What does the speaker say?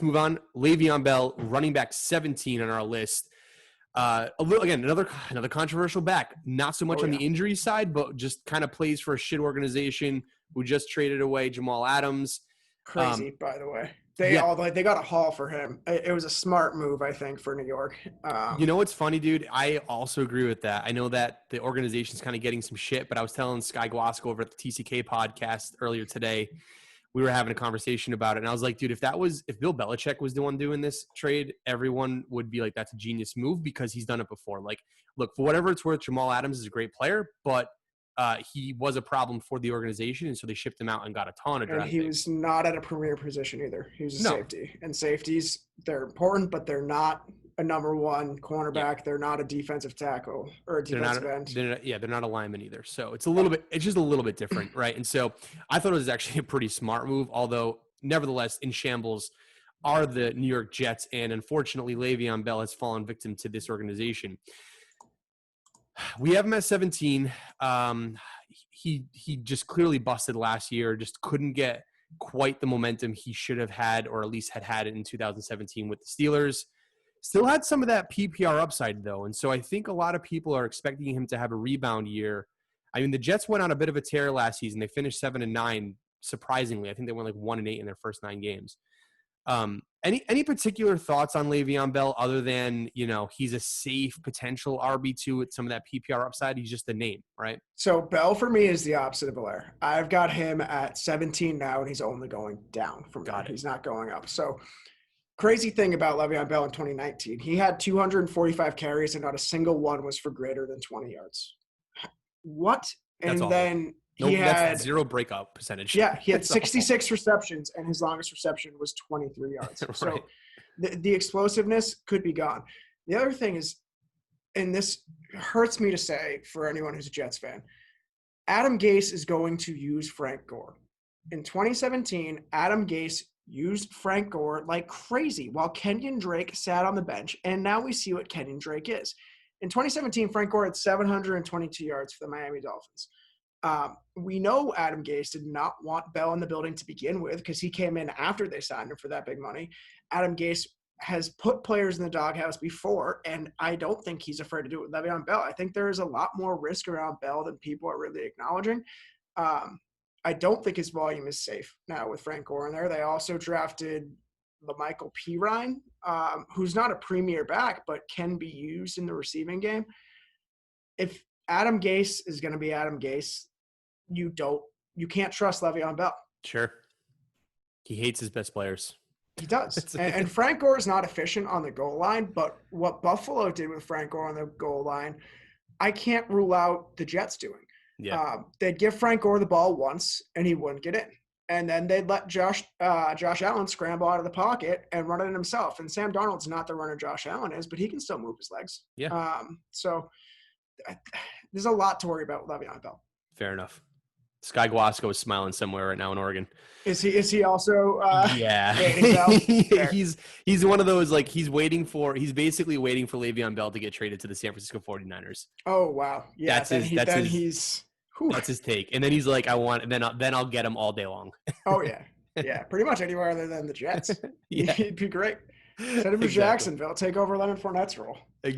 move on. Le'Veon Bell, running back 17 on our list. Another controversial back. Not so much on the injury side, but just kind of plays for a shit organization who just traded away Jamal Adams. Crazy, by the way. They got a haul for him. It was a smart move, I think, for New York. You know what's funny, dude? I also agree with that. I know that the organization's kind of getting some shit, but I was telling Sky Guasco over at the TCK podcast earlier today, we were having a conversation about it, and I was like, dude, if Bill Belichick was the one doing this trade, everyone would be like, that's a genius move because he's done it before. Like, look, for whatever it's worth, Jamal Adams is a great player, but he was a problem for the organization, and so they shipped him out and got a ton of draft picks. And he was not at a premier position either. He was a safety. And safeties, they're important, but they're not a number one cornerback. Yeah. They're not a defensive tackle or a defensive end. They're not a lineman either. So it's just a little bit different, right? And so I thought it was actually a pretty smart move, although nevertheless in shambles are the New York Jets, and unfortunately Le'Veon Bell has fallen victim to this organization. We have him at 17. He just clearly busted last year, just couldn't get quite the momentum he should have had, or at least had it in 2017 with the Steelers. Still had some of that PPR upside, though, and so I think a lot of people are expecting him to have a rebound year. I mean, the Jets went on a bit of a tear last season. They finished 7-9, surprisingly. I think they went like 1-8 in their first 9 games. Any particular thoughts on Le'Veon Bell other than, he's a safe potential RB2 with some of that PPR upside? He's just a name, right? So Bell for me is the opposite of Belair. I've got him at 17 now, and he's only going down from that. He's not going up. So crazy thing about Le'Veon Bell in 2019, he had 245 carries and not a single one was for greater than 20 yards. What? And then that's zero breakup percentage. Yeah, he had 66 receptions, and his longest reception was 23 yards. Right. So the explosiveness could be gone. The other thing is, and this hurts me to say for anyone who's a Jets fan, Adam Gase is going to use Frank Gore. In 2017, Adam Gase used Frank Gore like crazy while Kenyon Drake sat on the bench, and now we see what Kenyon Drake is. In 2017, Frank Gore had 722 yards for the Miami Dolphins. We know Adam Gase did not want Bell in the building to begin with because he came in after they signed him for that big money. Adam Gase has put players in the doghouse before, and I don't think he's afraid to do it with Le'Veon Bell. I think there is a lot more risk around Bell than people are really acknowledging. I don't think his volume is safe now with Frank Gore in there. They also drafted LaMichael Pirine, who's not a premier back, but can be used in the receiving game. If Adam Gase is going to be Adam Gase, you can't trust Le'Veon Bell. Sure. He hates his best players. He does. and Frank Gore is not efficient on the goal line, but what Buffalo did with Frank Gore on the goal line, I can't rule out the Jets doing. Yeah. They'd give Frank Gore the ball once, and he wouldn't get in. And then they'd let Josh Allen scramble out of the pocket and run it himself. And Sam Darnold's not the runner Josh Allen is, but he can still move his legs. Yeah. So there's a lot to worry about with Le'Veon Bell. Fair enough. Sky Guasco is smiling somewhere right now in Oregon. Is he also? Yeah. he's one of those, like, he's basically waiting for Le'Veon Bell to get traded to the San Francisco 49ers. Oh wow. Yeah. That's his take. And then he's like, then I'll get him all day long. Oh yeah. Yeah. Pretty much anywhere other than the Jets. Yeah. He'd be great. Send him to Jacksonville. Take over Leonard Fournette's role.